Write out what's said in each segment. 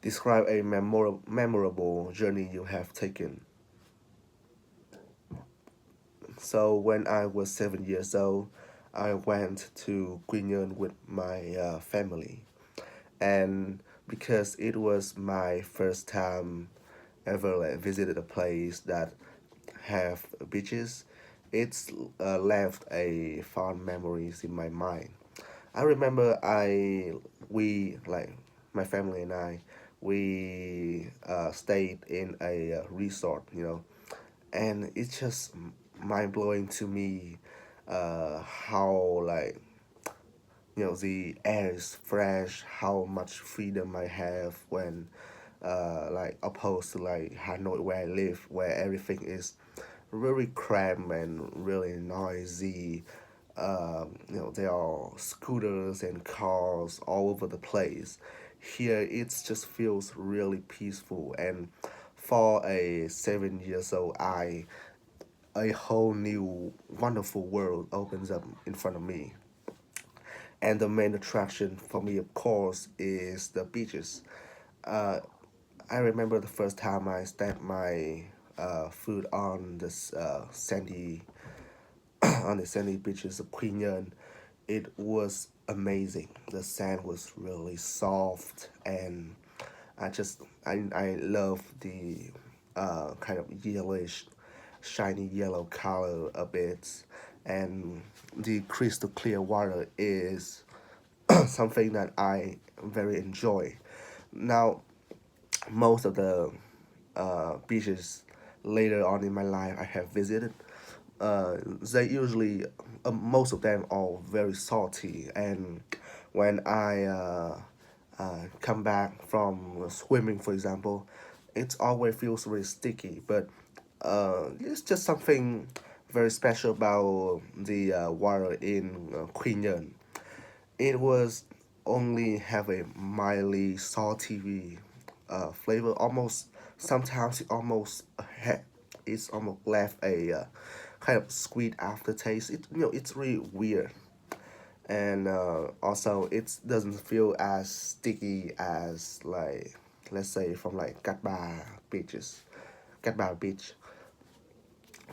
Describe a memorable journey you have taken. So when I was 7 years old, I went to Quy Nhơn with my family, and because it was my first time ever like visited a place that have beaches, it's left a fond memories in my mind. I remember we like my family and I we stayed in a resort, and it's just mind blowing to me how like the air is fresh, how much freedom I have when like opposed to like Hanoi where I live, where everything is really cramped and really noisy. There are scooters and cars all over the place. Here, it just feels really peaceful, and for a 7 years old, a whole new wonderful world opens up in front of me. And the main attraction for me, of course, is the beaches. Uh, I remember the first time I stepped my foot on this sandy on the sandy beaches of Quy Nhơn. It was amazing. The sand was really soft, and I love the kind of yellowish, shiny yellow color of it, and the crystal clear water is something that I very enjoy. Now, most of the beaches later on in my life I have visited, they usually, most of them are very salty, and when I come back from swimming, for example, it always feels really sticky. But it's just something very special about the water in Quy Nhơn. It was only have a mildly salty flavor. Almost sometimes it's almost left a kind of sweet aftertaste. It's really weird, and also it doesn't feel as sticky as like let's say from like Cat Ba Beach.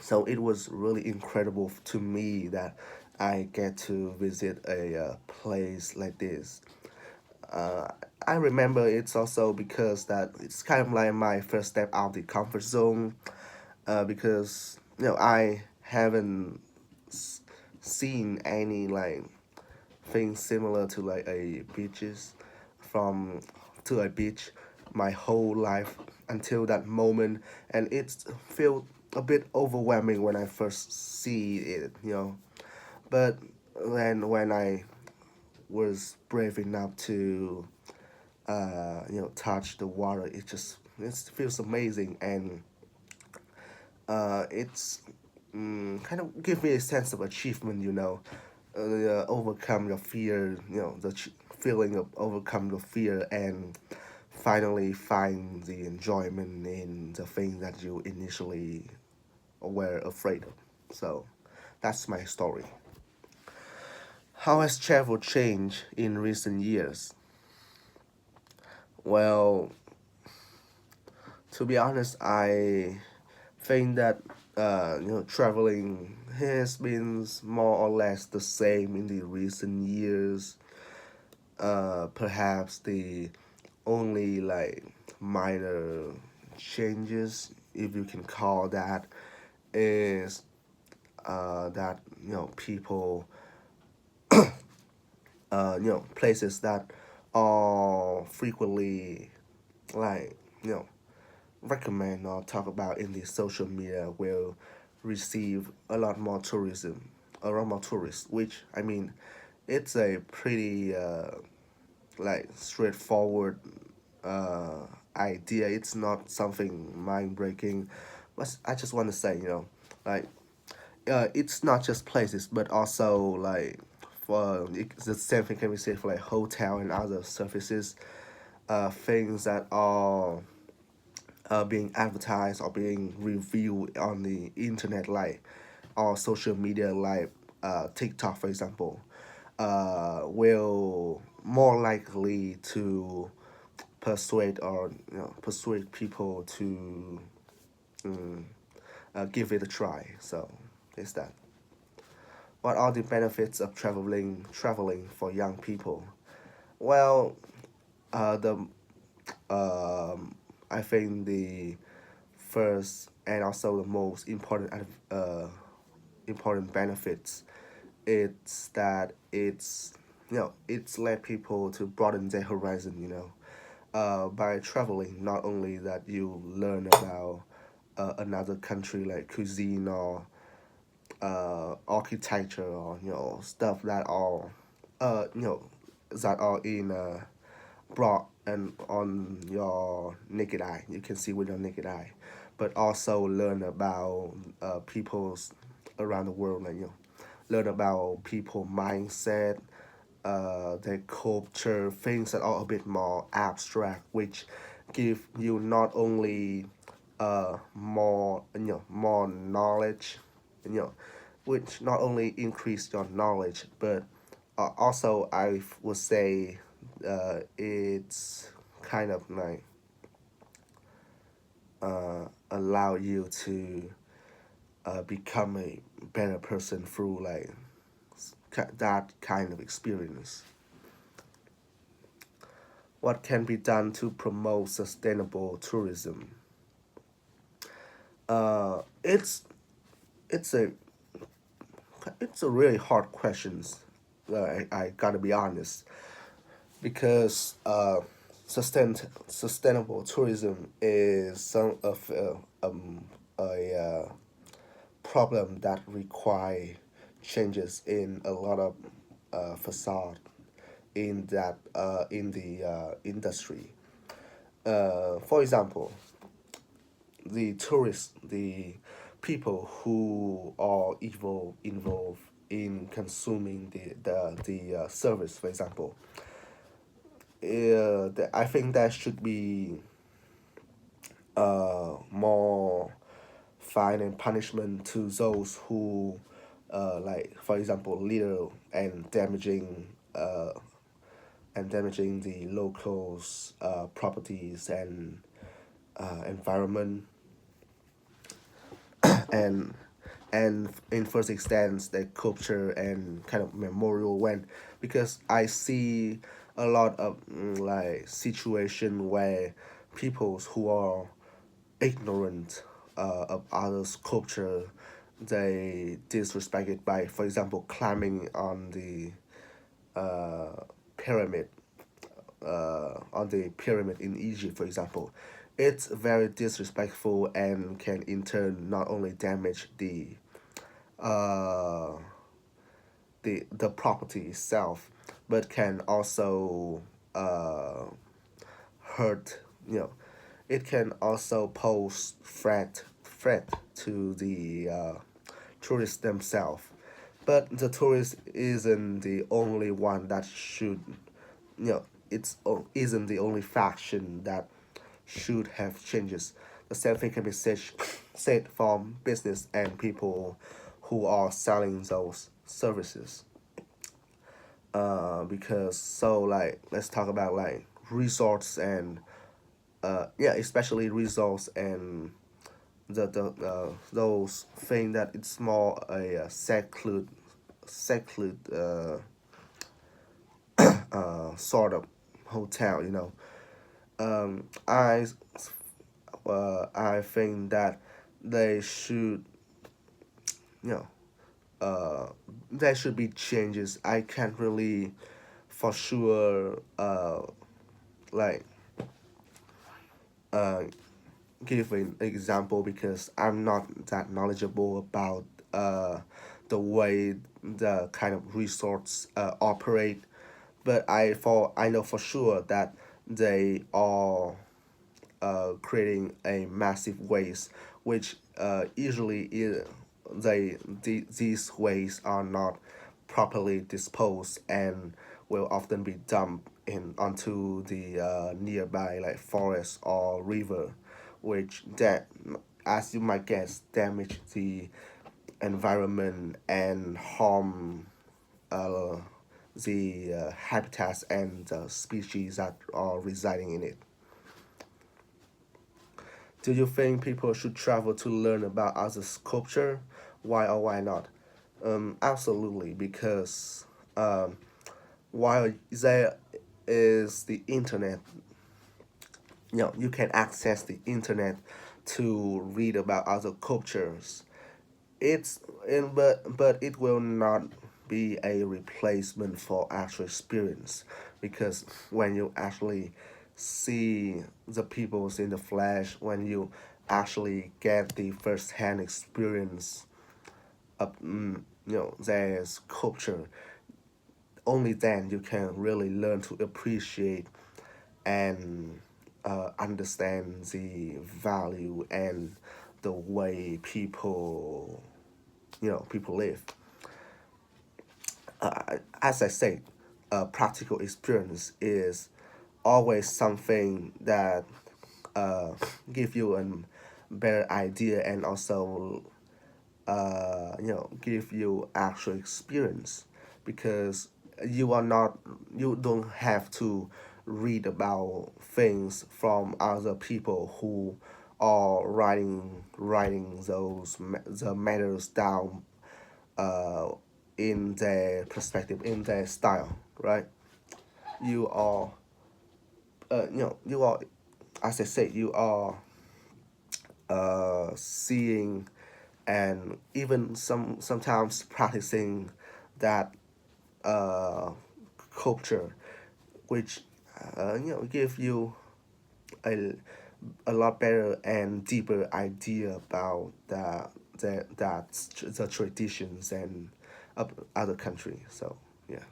So it was really incredible to me that I get to visit a place like this. Uh, I remember it's also because that it's kind of like my first step out of the comfort zone. Because I haven't s- seen any like things similar to like a beaches from to a beach my whole life until that moment, and it felt a bit overwhelming when I first see it. But then when I was brave enough to touch the water, it feels amazing, and it's kind of give me a sense of achievement. Overcome your fear, feeling of overcome your fear and finally find the enjoyment in the thing that you initially were afraid of. So that's my story. How has travel changed in recent years? Well, to be honest, I think that traveling has been more or less the same in the recent years. Perhaps the only like minor changes, if you can call that, is that people, places that are frequently like you know recommend or talk about in the social media will receive a lot more tourists, which I mean, it's a pretty like straightforward uh, idea. It's not something mind breaking. But I just want to say, like it's not just places, but also like the same thing can be said for like hotel and other services, things that are being advertised or being reviewed on the internet, like or social media, like TikTok, for example, will more likely to persuade people to give it a try. So is that. What are the benefits of traveling for young people? Well, the I think the first and also the most important benefits it's that it's led people to broaden their horizon. By traveling, not only that you learn about another country like cuisine or architecture or stuff that are in broad and on your naked eye. You can see with your naked eye, but also learn about people's around the world. Learn about people mindset, their culture, things that are a bit more abstract, which give you not only more knowledge, you know, which not only increase your knowledge, but also I would say it's kind of like allow you to become a better person through like that kind of experience. What can be done to promote sustainable tourism? Uh, it's it's a it's a really hard questions. I gotta be honest because sustainable tourism is some of a problem that require changes in a lot of facade in the industry. For example, the people who are involved in consuming the service, for example, I think there should be more fine and punishment to those who, like for example, litter and damaging the locals' properties and environment, and in first instance the culture and kind of memorial when because I see a lot of like situation where peoples who are ignorant of others' culture, they disrespect it by, for example, climbing uh, pyramid on the pyramid in Egypt, for example. It's very disrespectful and can in turn not only damage uh, the property itself, but can also hurt. It can also pose threat to the tourists themselves. But the tourist isn't the only one that should, isn't the only faction that should have changes. The same thing can be said from business and people who are selling those services. Because so like let's talk about like resorts and especially resorts and the those thing that it's more a secluded sort of hotel. I think that they should you know there should be changes. I can't really for sure like uh give an example because I'm not that knowledgeable about the way the kind of resorts operate, but I know for sure that they are creating a massive waste, which usually these waste are not properly disposed and will often be dumped in onto the nearby like forest or river, which that as you might guess damage the environment and harm uh, the habitats and the species that are residing in it. Do you think people should travel to learn about other culture? Why or why not? Absolutely, because while there is the internet, you can access the internet to read about other cultures. It's but it will not be a replacement for actual experience, because when you actually see the peoples in the flesh, when you actually get the first hand experience of there's culture, only then you can really learn to appreciate and understand the value and the way people live. As I said, practical experience is always something that uh, give you a better idea, and also give you actual experience, because you don't have to read about things from other people who are writing the matters down uh, in their perspective, in their style, right? You are you are, as I said, you are seeing and even sometimes practicing that uh, culture, which give you a, a lot better and deeper idea about the traditions and of other countries. So yeah.